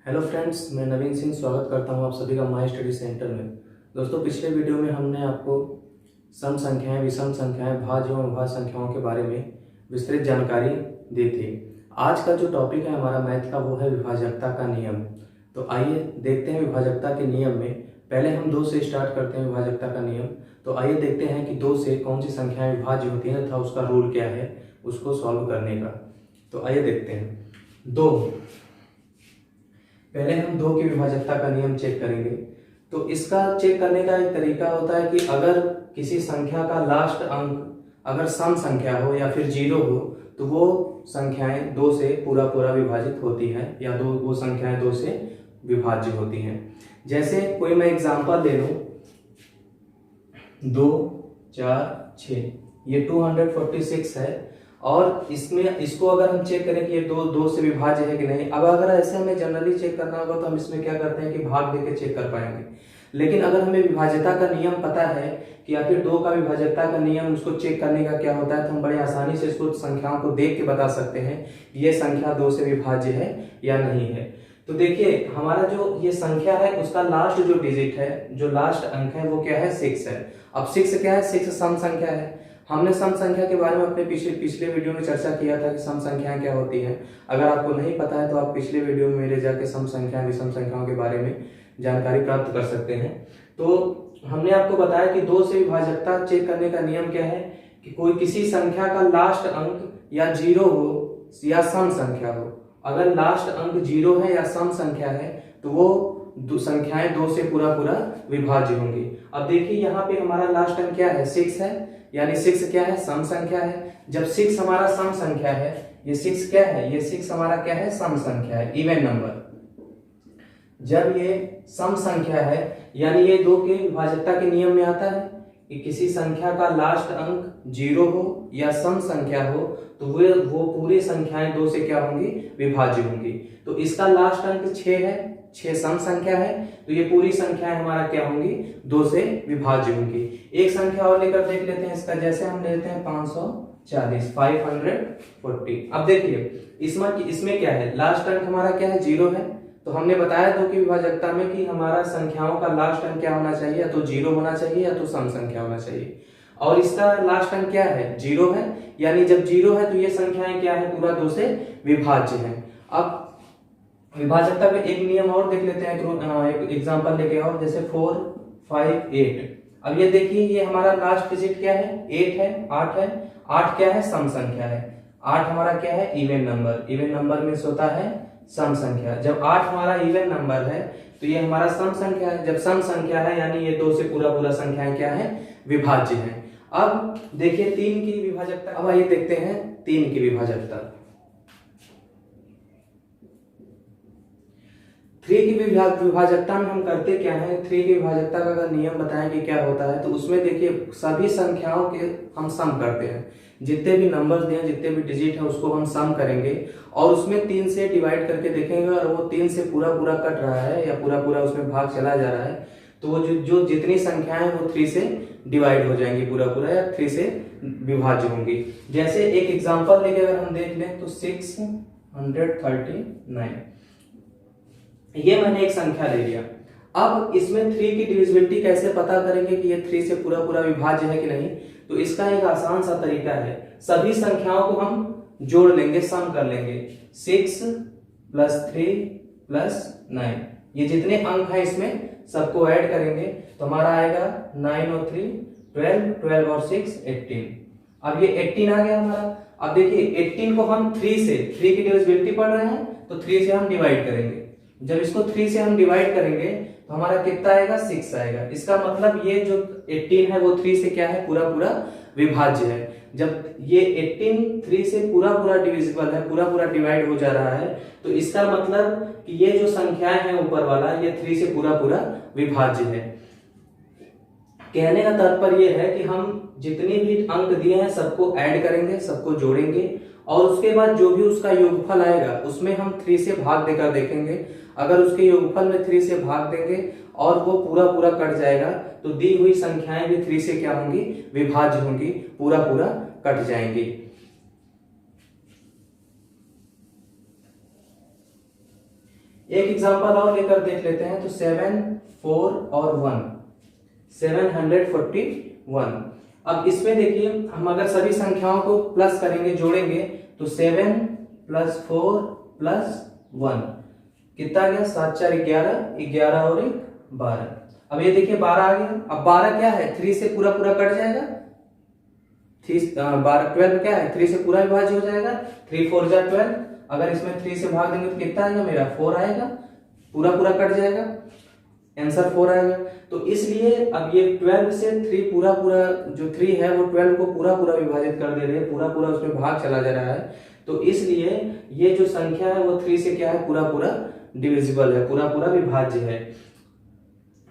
Hello friends, मैं नवीन सिंह स्वागत करता हूं आप सभी का माई स्टडी सेंटर में। दोस्तों, पिछले वीडियो में हमने आपको सम संख्याएं, विषम संख्याएं, भाज्य एवं अभाज्य संख्याओं के बारे में विस्तृत जानकारी दी थी। आज का जो टॉपिक है हमारा मैथ का, वो है विभाजकता का नियम। तो आइए देखते हैं विभाजकता के नियम में। पहले हम 2 से स्टार्ट करते हैं विभाजकता का नियम। तो आइए देखते हैं कि 2 से कौन सी संख्याएं विभाज्य होती हैं तथा उसका रूल क्या है उसको सॉल्व करने का। तो आइए देखते हैं। 2, पहले हम 2 की विभाजकता का नियम चेक करेंगे। तो इसका चेक करने का एक तरीका होता है कि अगर किसी संख्या का लास्ट अंक अगर सम संख्या हो या फिर 0 हो तो वो संख्याएं 2 से पूरा पूरा विभाजित होती है या वो संख्याएं 2 से विभाज्य होती हैं। जैसे कोई मैं एग्जांपल ले लूं, 2, 4, 6, ये 246 है और इसमें इसको अगर हम चेक करें कि ये 2 से विभाज्य है कि नहीं। अब अगर ऐसे हमें जनरली चेक करना होगा तो हम इसमें क्या करते हैं कि भाग देके चेक कर पाएंगे। लेकिन अगर हमें विभाज्यता का नियम पता है कि आखिर 2 का विभाज्यता का नियम, उसको चेक करने का क्या होता है, तो हम बड़े आसानी से इसको संख्याओं को देख के बता सकते हैं ये संख्या 2 से विभाज्य है या नहीं है। तो देखिए, हमारा जो ये संख्या है उसका लास्ट जो डिजिट है, जो लास्ट अंक है, वो क्या है, 6 है। अब 6 क्या है, 6 सम संख्या है। हमने सम संख्या के बारे में अपने पिछले वीडियो में चर्चा किया था कि सम संख्याएं क्या होती हैं। अगर आपको नहीं पता है तो आप पिछले वीडियो में मेरे जाके सम संख्या, विषम संख्याओं के बारे में जानकारी प्राप्त कर सकते हैं। तो हमने आपको बताया कि 2 से विभाजकता चेक करने का नियम क्या है कि कोई किसी संख्या का लास्ट अंक या 0 हो या सम संख्या हो। अगर लास्ट अंक 0 है या सम संख्या है तो वो संख्याएं 2 से पूरा पूरा विभाज्य होंगी। अब देखिए, यहाँ पे हमारा लास्ट अंक क्या है, 6 है, यानी 6 क्या है, सम संख्या है। जब 6 हमारा सम संख्या है, ये 6 क्या है, ये 6 हमारा क्या है, सम संख्या है, इवन नंबर। जब ये सम संख्या है यानी ये 2 के विभाजकता के नियम में आता है कि किसी संख्या का लास्ट अंक 0 हो या सम संख्या हो तो वो पूरी संख्याएं 2 से क्या होंगी, विभाज्य होंगी। तो इसका लास्ट अंक 6 है, 6 सम संख्या है, तो ये पूरी संख्याएं हमारा क्या होंगी, 2 से विभाज्य होंगी। एक संख्या और लेकर देख लेते हैं इसका। जैसे हम लेते हैं 540, 540। अब देखिए इसमें क्या है, लास्ट अंक हमारा क्या है, 0 है। तो हमने बताया 2 की विभाजकता में कि हमारा संख्याओं का लास्ट अंक क्या होना चाहिए, या तो 0 होना चाहिए या तो सम संख्या होना चाहिए। और इसका लास्ट अंक क्या है, 0 है, यानी जब 0 है तो ये संख्याएं क्या है, पूरा 2 से विभाज्य है। अब विभाजकता में एक नियम और देख लेते हैं, एक एग्जांपल लेके और, जैसे 4, 5, 8। अब ये देखिए, ये हमारा लास्ट डिजिट क्या है, 8 है, 8 है। 8 क्या है, सम संख्या है। 8 हमारा क्या है, इवन नंबर। इवन नंबर में होता है सम संख्या। जब 8 हमारा इवन नंबर है तो ये हमारा सम संख्या है। जब सम संख्या है यानी ये 2 से पूरा पूरा संख्याएं क्या है, विभाज्य है। अब देखिए 3 की विभाजकता। अब आइए देखते हैं 3 की विभाजकता। 3 की विभाजकता में हम करते क्या है, 3 की विभाजकता का अगर नियम बताएं कि क्या होता है, तो उसमें देखिए सभी संख्याओं के हम सम करते हैं। जितने भी नंबर्स दिए, जितने भी डिजिट है, उसको हम सम करेंगे और उसमें 3 से डिवाइड करके देखेंगे और वो 3 से पूरा पूरा कट रहा है या पूरा पूरा उसमें भाग चला जा रहा है तो वो जो जितनी संख्याएं वो 3 से डिवाइड हो जाएंगी पूरा पूरा, या 3 से विभाज्य होंगी। जैसे एक एग्जांपल लेके अगर हम देख लें तो 639, ये मैंने एक संख्या ले लिया। अब इसमें 3 की डिविजिबिलिटी कैसे पता करेंगे कि ये 3 से पूरा पूरा विभाज्य है कि नहीं, तो इसका एक आसान सा तरीका है। सभी संख्याओं को हम जोड़ लेंगे, सम कर लेंगे। 6 + 3 + 9, ये जितने अंक हैं इसमें सबको ऐड करेंगे तो हमारा आएगा 9 और 3 12, 12 और 6 18। अब ये 18 आ गया हमारा। अब देखिए 18 को हम 3 की डिविजिबिलिटी पढ़ रहे हैं तो 3 से हम डिवाइड करेंगे। जब इसको 3 से हम डिवाइड करेंगे तो हमारा कितना आएगा, 6 आएगा। इसका मतलब ये जो 18 है वो 3 से क्या है, पूरा पूरा विभाज्य है। जब ये 18 3 से पूरा पूरा डिविजिबल है, पूरा पूरा डिवाइड हो जा रहा है, तो इसका मतलब कि ये जो संख्याएं हैं ऊपर वाला, ये 3 से पूरा पूरा विभाज्य है। कहने का तात्पर्य यह है कि हम जितने भी अंक दिए हैं सबको ऐड करेंगे, सबको जोड़ेंगे और उसके बाद जो भी उसका योगफल आएगा उसमें हम 3 से भाग देकर देखेंगे। अगर उसके योगफल में 3 से भाग देंगे और वो पूरा पूरा कट जाएगा तो दी हुई संख्याएं भी 3 से क्या होंगी, विभाज्य होंगी, पूरा पूरा कट जाएंगी। एक एग्जांपल और लेकर देख लेते हैं। तो 7, 4 और 1, 741। अब इसमें देखिए हम अगर सभी संख्याओं को प्लस करेंगे, जोड़ेंगे, तो 7 + 4 + 1 कितना आ गया? 7 4 11, 11 और 1 12। अब ये देखिए 12 आ गया। अब 12 क्या है? 3 से पूरा पूरा कट जाएगा। 12 क्या है? 3 से पूरा विभाज्य हो जाएगा। 3 4 जा 12। अगर इसमें 3 से भाग देंगे तो कितना आएगा? मेरा 4 आएगा, पूरा पूरा कट जाएगा, आंसर 4 आएगा। तो इसलिए अब ये 12 से 3 पूरा पूरा जो 3 है वो 12 को पूरा पूरा विभाजित कर दे रहे हैं, पूरा पूरा उसमें भाग चला जा रहा है। तो इसलिए ये जो संख्या है वो 3 से क्या है? पूरा पूरा डिविजिबल है, पूरा पूरा विभाज्य है।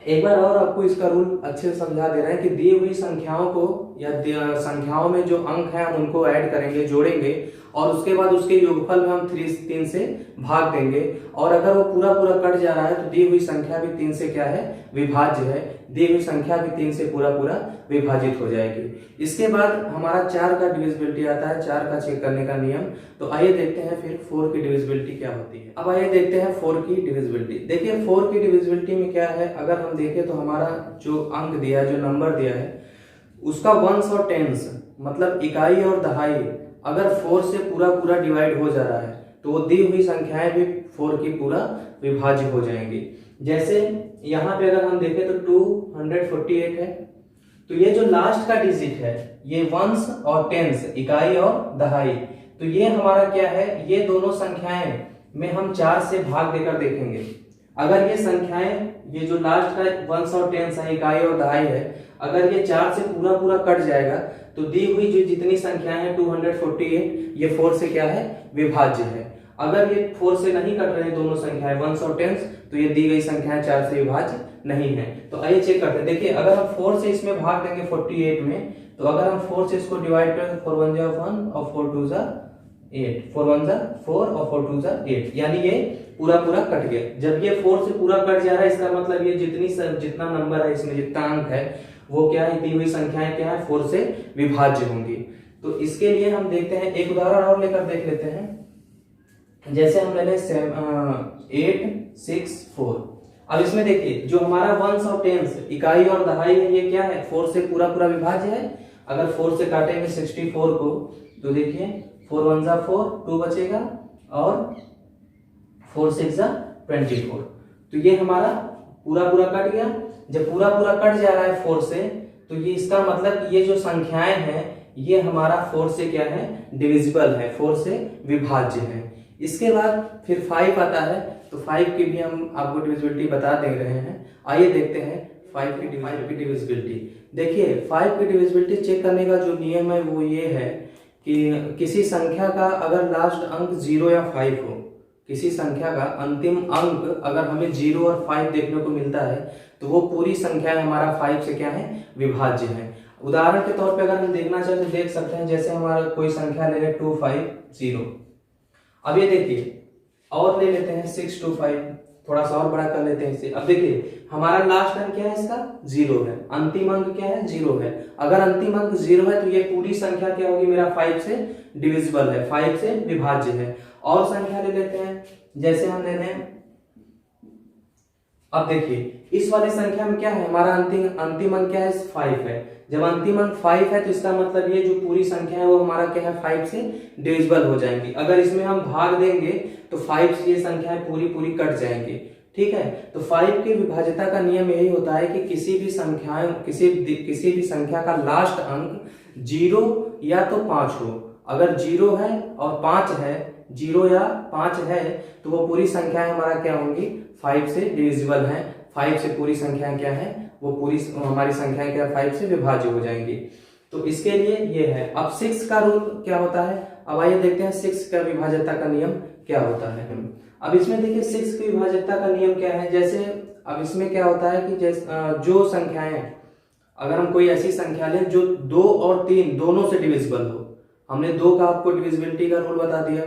एक बार और आपको इसका रूल अच्छे से समझा दे रहे हैं कि दी हुई संख्याओं को या संख्याओं में जो अंक है हम उनको ऐड करेंगे, जोड़ेंगे, और उसके बाद उसके योगफल में हम 3 से भाग देंगे, और अगर वो पूरा पूरा कट जा रहा है तो दी हुई संख्या भी 3 से क्या है? विभाज्य है। दी हुई संख्या भी 3 से पूरा पूरा विभाजित हो जाएगी। इसके बाद हमारा 4 का डिविजिबिलिटी आता है, 4 का चेक करने का नियम। तो आइए देखते हैं फिर 4 की डिविजिबिलिटी क्या होती है। अब आइए देखते हैं 4 की डिविजिबिलिटी। देखिए 4 की डिविजिबिलिटी में क्या है, अगर हम देखें तो हमारा जो अंक दिया है, जो नंबर दिया है, उसका वंस और टेंस मतलब इकाई और दहाई अगर 4 से पूरा पूरा डिवाइड हो जा रहा है तो वो दी हुई संख्याएं भी 4 की पूरा विभाज्य हो जाएंगी। जैसे यहाँ पे अगर हम देखें तो 248 है, तो ये जो लास्ट का डिजिट है ये वंस और टेंस इकाई और दहाई, तो ये हमारा क्या है? ये दोनों संख्याएं में हम 4 से भाग देकर देखेंगे। अगर ये संख्याएं, ये जो लास्ट का वंस और टेंस है, इकाई और दहाई है, अगर ये 4 से पूरा पूरा कट जाएगा तो दी हुई जो जितनी संख्याएं हैं 248 ये 4 से क्या है? विभाज्य है। अगर ये 4 से नहीं कट रहे दोनों संख्याएं वंस और टेंस, तो ये दी गई संख्याएं 4 से विभाज्य नहीं है। तो आइए चेक करते हैं। देखिए अगर हम 4 से इसमें भाग देंगे 48 में, तो अगर हम 4 से इसको डिवाइड करें तो 4 1 जा 1 और 4 2 जा 8, 4 1 जा 4 और 4 2 जा 8, यानी ये पूरा पूरा कट गया। जब ये 4 से पूरा कट जा रहा है इसका मतलब ये जितना नंबर है इसमें, जितना अंक है वो क्या है? दी हुई संख्याएं क्या है? 4 से विभाज्य होंगी। तो इसके लिए हम देखते हैं, एक उदाहरण और लेकर देख लेते हैं। जैसे हम ले लें 8 6 4। अब इसमें देखिए जो हमारा वंस और टेंस इकाई और दहाई है ये क्या है? 4 से पूरा पूरा विभाज्य है। अगर 4 से काटेंगे 64 को तो देखिए 4 1 जा 4, 2 बचेगा, और 4 6 जा 24। तो ये हमारा पूरा पूरा कट गया। जब पूरा पूरा कट जा रहा है 4 से, तो ये इसका मतलब ये जो संख्याएं हैं ये हमारा 4 से क्या है? डिविजिबल है, 4 से विभाज्य है। इसके बाद फिर 5 आता है, तो 5 की भी हम आपको डिविजिबिलिटी बता दे रहे हैं। आइए देखते हैं 5 की डिविजिबिलिटी। देखिए 5 की डिविजिबिलिटी चेक करने का जो नियम है वो ये है कि किसी संख्या का अगर लास्ट अंक 0 या 5 हो, किसी संख्या का अंतिम अंक अगर हमें 0 और 5 देखने को मिलता है तो वो पूरी संख्या हमारा 5 से क्या है? विभाज्य है। उदाहरण के तौर पे अगर हम देखना चाहें तो देख सकते हैं, जैसे हमारा कोई संख्या ले लें 250। अब ये देखिए और ले लेते हैं 625, थोड़ा सा और बड़ा कर लेते हैं इसे। अब देखिए हमारा लास्ट अंक क्या है? इसका 0 है। अंतिम अंक क्या है? 0 है। अगर अंतिम अंक 0 है तो ये पूरी संख्या क्या होगी? मेरा 5 से डिविजिबल है, 5 से विभाज्य है। और संख्या ले लेते हैं, जैसे हम ले लें, अब देखिए इस वाली संख्या में क्या है? हमारा अंतिम अंक क्या है? 5 है। जब अंतिम अंक 5 है तो इसका मतलब ये जो पूरी संख्या है वो हमारा क्या है? 5 से डिविजिबल हो जाएंगी। अगर इसमें हम भाग देंगे तो 5 से ये संख्याएं पूरी पूरी कट जाएंगी। ठीक है, तो 5 की विभाज्यता का नियम यही होता है कि किसी भी संख्या का लास्ट अंक 0 या तो 5 हो। अगर 0 है और 5 है, 0 या 5 है, तो वो पूरी संख्याएं हमारा क्या होंगी? 5 से डिविजिबल है। 5 से पूरी संख्याएं क्या है? वो पूरी हमारी संख्याएं क्या 5 से विभाज्य हो जाएंगी। तो इसके लिए ये है। अब 6 का रूल क्या होता है? अब आइए देखते हैं 6 का विभाज्यता का नियम क्या होता है। अब इसमें देखिए 6 की विभाज्यता का नियम क्या है। जैसे अब इसमें क्या होता है कि जो संख्याएं, अगर हम कोई ऐसी संख्या लें जो 2 और 3 दोनों से डिविजिबल हो, हमने 2 का आपको डिविजिबिलिटी का रूल बता दिया,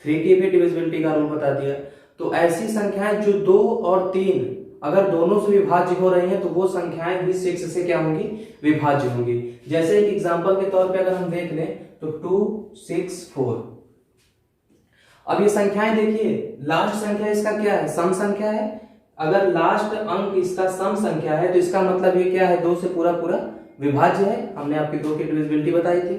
3 की भी डिविजिबिलिटी का रूल बता दिया, तो ऐसी संख्याएं जो 2 और 3 अगर दोनों से विभाज्य हो रही हैं तो वो संख्याएं भी 6 से क्या होंगी? विभाज्य होंगी। जैसे एक एग्जांपल के तौर पे अगर हम देख लें तो 2 6 4। अब ये संख्याएं देखिए, लास्ट संख्या इसका क्या है, सम संख्या है। अगर लास्ट अंक इसका सम संख्या है तो इसका मतलब ये क्या है, 2 से पूरा पूरा विभाज्य है। हमने आपकी 2 की डिविजिबिलिटी बताई थी।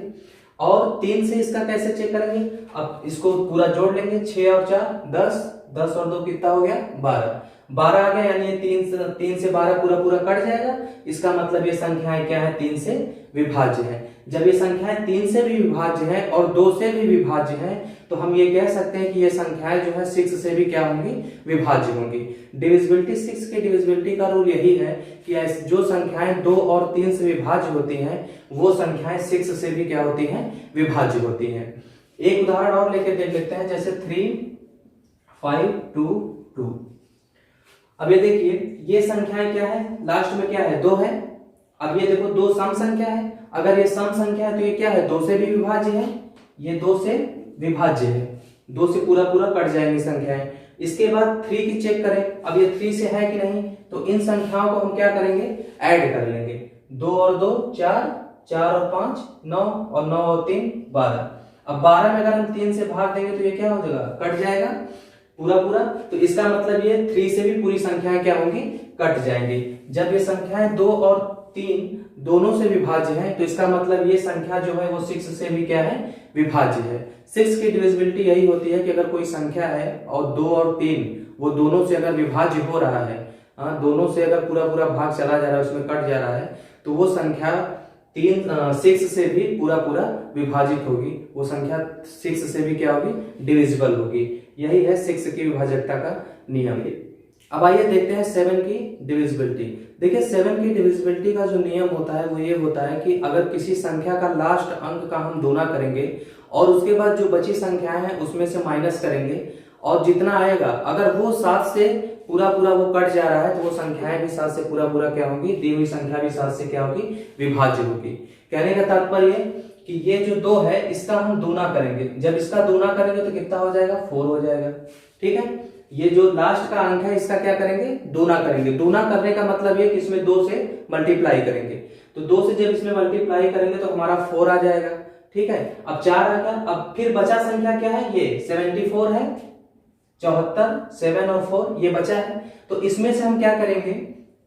और 3 से इसका कैसे चेक करेंगे, अब इसको पूरा जोड़ लेंगे, 6 और 4 10, 10 और 2 कितना हो गया 12, 12 आ गया, यानी ये 3 से 12 पूरा पूरा कट जाएगा। इसका मतलब ये संख्याएं क्या है, 3 से विभाज्य है। जब ये संख्याएं 3 से भी विभाज्य है और 2 से भी विभाज्य है तो हम ये कह सकते हैं कि ये संख्याएं जो है 6 से भी क्या होंगी, विभाज्य होंगी। डिविजिबिलिटी 6 के डिविजिबिलिटी का रूल यही है कि जो संख्याएं 2 और 3 से विभाज्य होती हैं वो संख्याएं 6 से भी क्या होती हैं, विभाज्य होती हैं। एक उदाहरण और लेके देख लेते हैं, जैसे 3 5 2 2। अब ये देखिए, ये संख्याएं क्या है, लास्ट में क्या है 2 है। अब ये देखो 2 सम संख्या है, अगर ये सम संख्या है तो ये क्या है, 2 से भी विभाज्य है, ये 2 से विभाज्य है, 2 से पूरा पूरा कट जाएंगी संख्याएं। इसके बाद 3 की चेक करें, अब ये 3 से है कि नहीं, तो इन संख्याओं को हम क्या करेंगे, ऐड कर लेंगे। 2 और 2 4, 4 और 5 9, और 9 और 3 12। अब 12 में अगर हम 3 से भाग देंगे तो ये क्या हो जाएगा, कट जाएगा पूरा पूरा। तो इसका मतलब ये 3 से भी पूरी संख्याएं क्या होंगी, कट जाएंगी। जब ये संख्याएं 2 और 3 दोनों से विभाज्य है तो इसका मतलब ये संख्या जो है वो 6 से भी क्या है, विभाज्य है। 6 की डिविजिबिलिटी यही होती है कि अगर कोई संख्या है और 2 और 3 वो दोनों से अगर विभाज्य हो रहा है, दोनों से अगर पूरा पूरा भाग चला जा रहा है, उसमें कट जा रहा है, तो वो संख्या 6 से भी पूरा पूरा विभाजित होगी, वो संख्या 6 से भी क्या होगी, डिविजिबल होगी। यही है 6 की विभाजकता का नियम। अब आइए देखते हैं 7 की डिविजिबिलिटी। देखिए 7 की डिविजिबिलिटी का जो नियम होता है वो ये होता है कि अगर किसी संख्या का लास्ट अंक का हम दूना करेंगे और उसके बाद जो बची संख्याएं हैं उसमें से माइनस करेंगे और जितना आएगा अगर वो 7 से पूरा पूरा वो कट जा रहा है तो वो संख्याएं भी 7 से पूरा पूरा क्या होंगी, दी हुई संख्या भी 7 से क्या होगी, विभाज्य होगी। कहने का तात्पर्य कि ये जो 2 है इसका हम दूना करेंगे, जब इसका दूना करेंगे तो कितना हो जाएगा, 4 हो जाएगा। ठीक है, ये जो लास्ट का अंक है इसका क्या करेंगे, दूना करेंगे। दूना करने का मतलब ये कि इसमें 2 से मल्टीप्लाई करेंगे, तो 2 से जब इसमें मल्टीप्लाई करेंगे तो हमारा 4 आ जाएगा। ठीक है, अब 4 आ गया। अब फिर बचा संख्या क्या है, ये 74 है, 74 7 और 4 ये बचा है। तो इसमें से हम क्या करेंगे,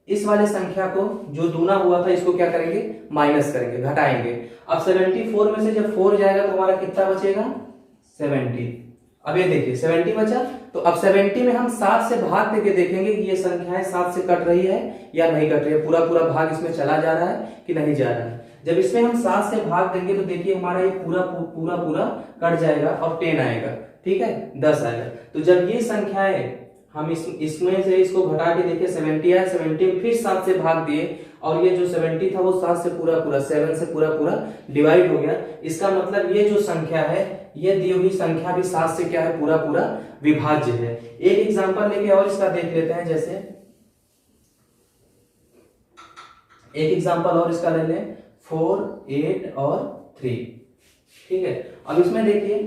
इस वाले संख्या को जो दूना हुआ था इसको क्या करेंगे, माइनस करेंगे, घटाएंगे। अब 74 में से जब 4 जाएगा तो हमारा कितना बचेगा, 70। अब ये देखिए 70 बचा, तो अब 70 में हम 7 से भाग देके देखेंगे कि ये संख्याएं 7 से कट रही है या नहीं कट रही है, पूरा पूरा भाग इसमें चला जा रहा है कि नहीं जा रहा है। जब इसमें हम 7 से भाग देंगे तो देखिए हमारा ये पूरा पूरा पूरा कट जाएगा और 10 आएगा। ठीक है, 10 आएगा। तो जब ये संख्याएं हम इसमें से इसको घटा के देखे 70 आया, 70 में फिर 7 से भाग दिए और ये जो 70 था वो 7 से पूरा पूरा 7 से पूरा पूरा डिवाइड हो गया। इसका मतलब ये जो संख्या है ये दी हुई संख्या भी 7 से क्या है, पूरा पूरा विभाज्य है। एक एग्जांपल लेके और इसका देख लेते हैं, जैसे एक एग्जांपल और इसका ले लें, 4 8 और 3। ठीक है, अब इसमें देखिए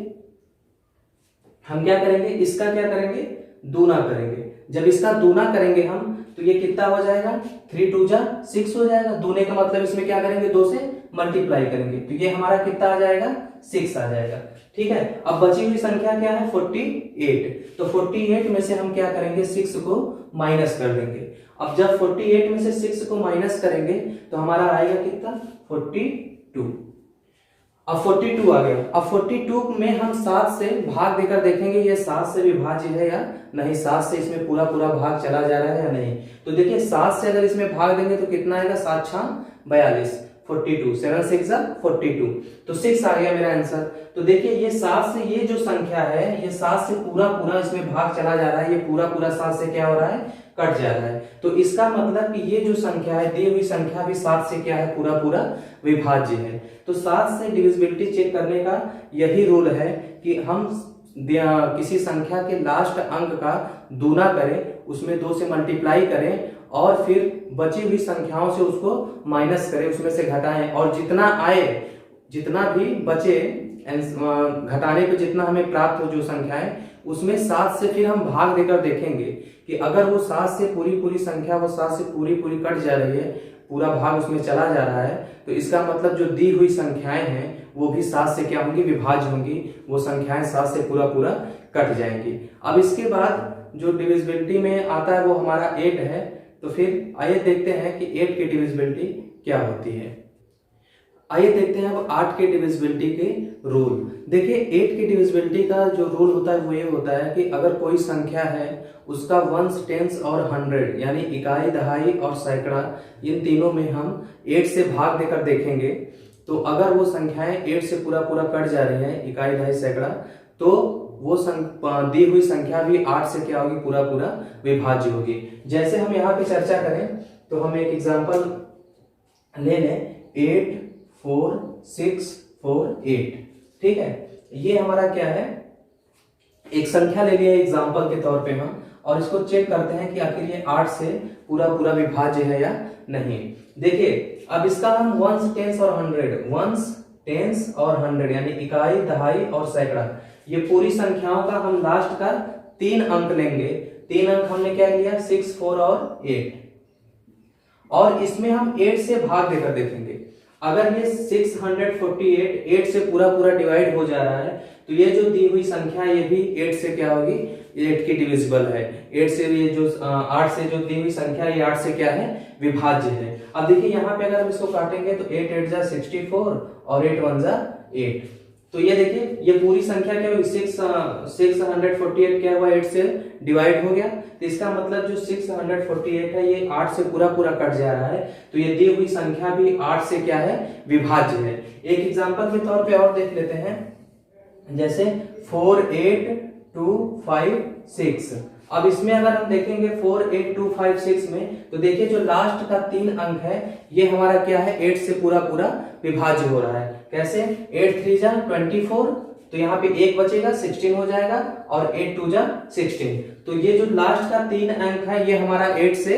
हम क्या करेंगे, इसका क्या करेंगे, दूना करेंगे। जब इसका दूना करेंगे हम तो ये कितना हो जाएगा, 3 2 जा 6 हो जाएगा। दूने का मतलब इसमें क्या करेंगे, 2 से मल्टीप्लाई करेंगे तो ये हमारा कितना आ जाएगा, 6 आ जाएगा। ठीक है, अब बची हुई संख्या क्या है, 48। तो 48 में से हम क्या करेंगे, 6 को माइनस कर देंगे। अब जब 48 में से 6 को माइनस करेंगे तो हमारा आएगा कितना, 42। अब 42 आ गया। अब 42 में हम 7 से भाग देकर देखेंगे ये 7 से विभाज्य है या नहीं, 7 से इसमें पूरा पूरा भाग चला जा रहा है या नहीं। तो देखिए 7 से अगर इसमें भाग देंगे तो कितना आएगा, 7 6 42, 42 7 6 42, तो 6 आ गया मेरा आंसर। तो देखिए ये 7 से ये जो संख्या है ये 7 से पूरा पूरा इसमें भाग चला जा रहा है, ये पूरा पूरा 7 से क्या हो रहा है, कट जा रहा है। तो इसका मतलब कि ये जो संख्या है दी हुई संख्या भी 7 से क्या है, पूरा पूरा विभाज्य है। तो 7 से डिविजिबिलिटी चेक करने का यही रूल है कि हम किसी संख्या के लास्ट अंक का दूना करें, उसमें 2 से मल्टीप्लाई करें और फिर बची हुई संख्याओं से उसको माइनस करें, उसमें से घटाएं और जितना आए, जितना भी बचे घटाने पे जितना हमें प्राप्त हो जो संख्याएं, उसमें 7 से फिर हम भाग देकर देखेंगे कि अगर वो 7 से पूरी संख्या वो 7 से पूरी कट जा रही है, पूरा भाग उसमें चला जा रहा है, तो इसका मतलब जो दी हुई संख्याएं हैं वो भी 7 से क्या होंगी, विभाज्य होंगी। वो संख्याएं 7 से पूरा कट जाएंगी। अब इसके बाद जो डिविजिबिलिटी में आता है वो हमारा 8 है। तो फिर आइए देखते हैं कि 8 की डिविजिबिलिटी क्या होती है। आइए देखते हैं अब 8 के डिविजिबिलिटी के रूल। देखिए 8 की डिविजिबिलिटी का जो रूल होता है वो ये होता है कि अगर कोई संख्या है उसका वंस, टेंस और 100 यानी इकाई, दहाई और सैकड़ा, इन तीनों में हम 8 से भाग देकर देखेंगे। तो अगर वो संख्याएं 8 से पूरा पूरा कट जा रही हैं, इकाई, दहाई, सैकड़ा, तो वो दी हुई संख्या भी 8 से क्या होगी, पूरा पूरा विभाज्य होगी। जैसे हम यहाँ पे चर्चा करें तो हम एक एग्जांपल ले लें, 8 4 6 4 8। ठीक है, ये हमारा क्या है, एक संख्या ले लिया एग्जांपल के तौर पे हम, और इसको चेक करते हैं कि आखिर ये 8 से पूरा पूरा विभाज्य है या नहीं। देखिए अब इसका हम वंस, टेंस और 100, वंस, टेंस और 100 यानी इकाई, दहाई और सैकड़ा, ये पूरी संख्याओं का हम लास्ट का 3 अंक लेंगे। 3 अंक हमने क्या लिया, 6 4 और 8, और इसमें हम 8 से भाग देकर देखेंगे। अगर ये 648 8 से पूरा पूरा डिवाइड हो जा रहा है तो ये जो दी हुई संख्या ये भी 8 से क्या होगी, 8 की डिविजिबल है। 8 से ये जो 8 से जो दी हुई संख्या ये 8 से क्या है, विभाज्य है। अब देखिए यहाँ पे अगर हम इसको काटेंगे तो 8 8 जा 64 और 8 1 जा 8, तो ये देखिए ये पूरी संख्या क्या हुई, 648 क्या हुआ, 8 से डिवाइड हो गया। तो इसका मतलब जो 648 है ये 8 से पूरा पूरा कट जा रहा है, तो ये दी हुई संख्या भी 8 से क्या है, विभाज्य है। एक एग्जांपल के तौर पे और देख लेते हैं, जैसे 4 8 2 5 6। अब इसमें अगर हम देखेंगे 4 8 2 5 6 में, तो देखिए जो लास्ट का 3 अंक है ये हमारा क्या है, 8 से पूरा पूरा विभाज्य हो रहा है। कैसे, 8 3 जा 24, तो यहाँ पे 1 बचेगा, 16 हो जाएगा, और 8 2 जा 16। तो ये जो लास्ट का 3 अंक है ये हमारा 8 से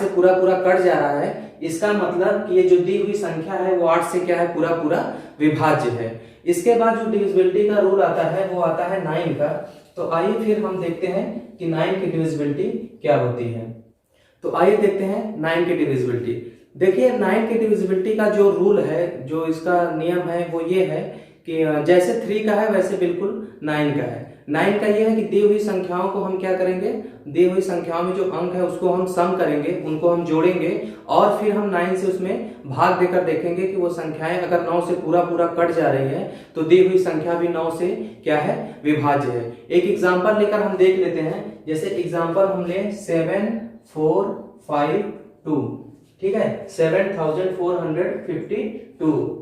पूरा पूरा कट जा रहा है। इसका मतलब कि ये जो दी हुई संख्या है वो 8 से क्या है, पूरा पूरा विभाज्य है। इसके बाद जो डिविजिबिलिटी का रूल आता है वो आता है 9 का। तो आइए फिर हम देखते हैं कि 9 की डिविजिबिलिटी क्या होती है। तो आइए देखते हैं 9 की डिविजिबिलिटी। देखिए 9 की डिविजिबिलिटी का जो रूल है, जो इसका नियम है वो ये है कि जैसे 3 का है वैसे बिल्कुल 9 का है। 9 का ये है कि दी हुई संख्याओं को हम क्या करेंगे, दी हुई संख्याओं में जो अंक है उसको हम सम करेंगे, उनको हम जोड़ेंगे, और फिर हम 9 से उसमें भाग देकर देखेंगे कि वो संख्याएं अगर 9 से पूरा पूरा कट जा रही है तो दी हुई संख्या भी 9 से क्या है, विभाज्य है। एक एग्जांपल लेकर हम देख लेते हैं, जैसे एग्जांपल हम ले 7452, ठीक है, 7452।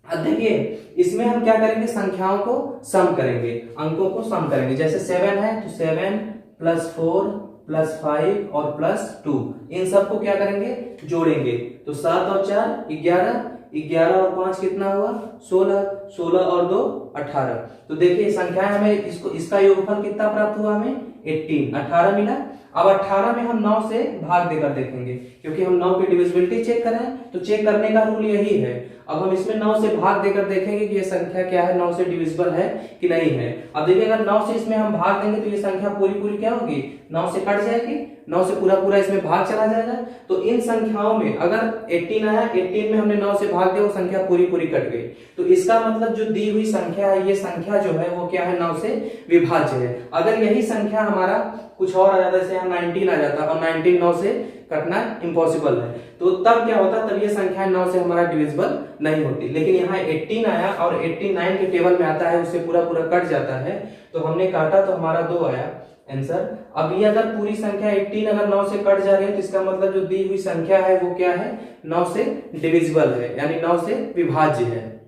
अब देखिए इसमें हम क्या करेंगे, संख्याओं को सम करेंगे, अंकों को सम करेंगे। जैसे 7 है तो 7 + 4 + 5 और +2, इन सबको क्या करेंगे, जोड़ेंगे। तो 7 और 4 11, 11 और 5 कितना हुआ, 16, 16 और 2 18। तो देखिए संख्याएं हमें इसका योगफल कितना प्राप्त हुआ, हमें 18 मिला। अब 18 में हम 9 से भाग देकर देखेंगे, क्योंकि हम 9 की डिविजिबिलिटी चेक करें, तो चेक करने का रूल यही है। अब हम इसमें 9 से भाग देकर देखेंगे कि ये संख्या क्या है, 9 से डिविजिबल है कि नहीं है। अब देखिए अगर 9 से इसमें हम भाग देंगे तो ये संख्या पूरी पूरी क्या होगी, 9 से कट जाएगी, 9 से पूरा पूरा इसमें भाग चला जाएगा। तो इन संख्याओं में अगर 18 आया, 18 में हमने 9 से भाग दिया, वो संख्या पूरी पूरी कट गई। तो इसका मतलब जो दी हुई संख्या है ये संख्या जो है वो क्या है, 9 से विभाज्य है। अगर यही संख्या हमारा कुछ और आ जाता, जैसे यहाँ 19 आ जाता, और 19 9 से कटना इम्पॉसिबल है, तो तब क्या होता, तब ये संख्या 9 से हमारा डिविजिबल नहीं होती। लेकिन यहाँ 18 आया और 18 9 के टेबल में आता है, उससे पूरा पूरा कट जाता है, तो हमने काटा तो हमारा 2 आया आंसर। अब ये अगर पूरी संख्या 18 अगर 9 से कट जा रही है तो इसका मतलब जो दी हुई संख्या है वो क्या है, 9 से डिविजिबल है, यानी 9 से विभाज्य है।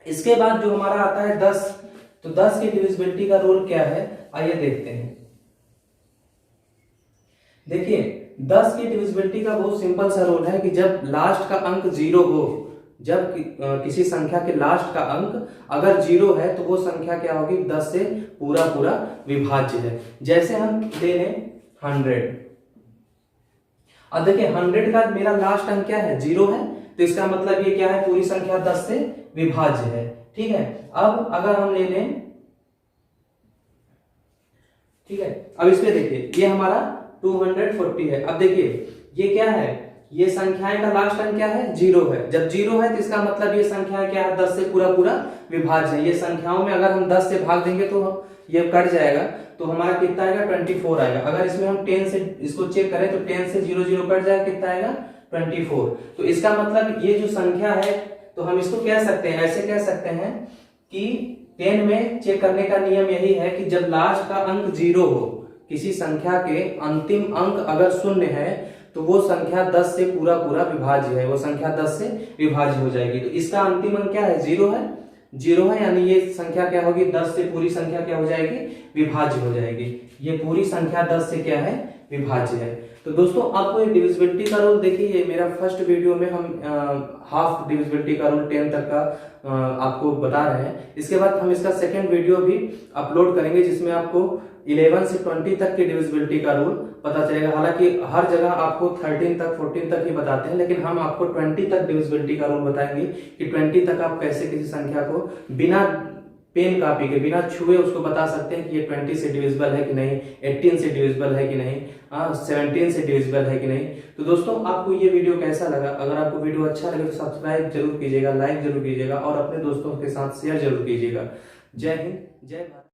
इसके बाद जो हमारा आता है 10, तो 10 की डिविजिबिलिटी का रूल क्या है, आइए देखते हैं। देखिए 10 की डिविजिबिलिटी का बहुत सिंपल सा रूल है कि जब लास्ट का अंक 0 हो, जब किसी संख्या के लास्ट का अंक अगर 0 है तो वो संख्या क्या होगी, 10 से पूरा पूरा विभाज्य है। जैसे हम ले लें 100, अब देखिए 100 का मेरा लास्ट अंक क्या है, 0 है, तो इसका मतलब ये क्या है, पूरी संख्या 10 से विभाज्य है। ठीक है, अब अगर हम ले लें, ठीक है, अब इसमें देखिए ये हमारा 240 है। अब देखिए ये क्या है, ये संख्याएं का लास्ट अंक क्या है, 0 है। जब 0 है तो इसका मतलब ये संख्या क्या है, 10 से पूरा पूरा विभाज्य है। ये संख्याओं में अगर हम 10 से भाग देंगे तो ये कट जाएगा तो हमारा कितना आएगा 24 आएगा। अगर इसमें हम 10 से इसको चेक करें तो 10 से 0 0 कट जाएगा, कितना आएगा 24। तो इसका मतलब ये जो संख्या है तो हम इसको कह सकते हैं, ऐसे कह सकते हैं कि 10 में चेक करने का नियम यही है कि जब लास्ट का अंक 0 हो, किसी संख्या के अंतिम अंक अगर शून्य है तो वो संख्या 10 से पूरा पूरा विभाज्य है, वो संख्या 10 से विभाज्य हो जाएगी। तो इसका अंतिम अंक क्या है, 0 है, 0 है, यानी ये संख्या क्या होगी, 10 से पूरी संख्या क्या हो जाएगी, विभाज्य हो जाएगी। ये पूरी संख्या 10 से क्या है, विभाज्य है। तो दोस्तों आपको ये डिविजिबिलिटी का रूल देखिए, ये मेरा फर्स्ट वीडियो में हम हाफ डिविजिबिलिटी का रूल 10 तक का आपको बता रहे हैं। इसके बाद हम इसका सेकंड वीडियो भी अपलोड करेंगे जिसमें आपको 11 से 20 तक की डिविजिबिलिटी का रूल पता चलेगा। हालांकि हर जगह आपको 13 तक 14 तक ही बताते हैं, लेकिन हम आपको 20 तक डिविजिबिलिटी का रूल बताएंगे कि 20 तक आप कैसे किसी संख्या को बिना पेन कॉपी के, बिना छुए उसको बता सकते हैं कि ये 20 से डिविजिबल है कि नहीं, 18 से डिविजिबल है कि नहीं, 17 से डिविजिबल है कि नहीं। तो दोस्तों आपको ये वीडियो कैसा लगा? अगर आपको वीडियो अच्छा लगे तो सब्सक्राइब जरूर कीजिएगा, लाइक जरूर कीजिएगा और अपने दोस्तों के साथ शेयर जरूर कीजिएगा। जय हिंद, जय भारत।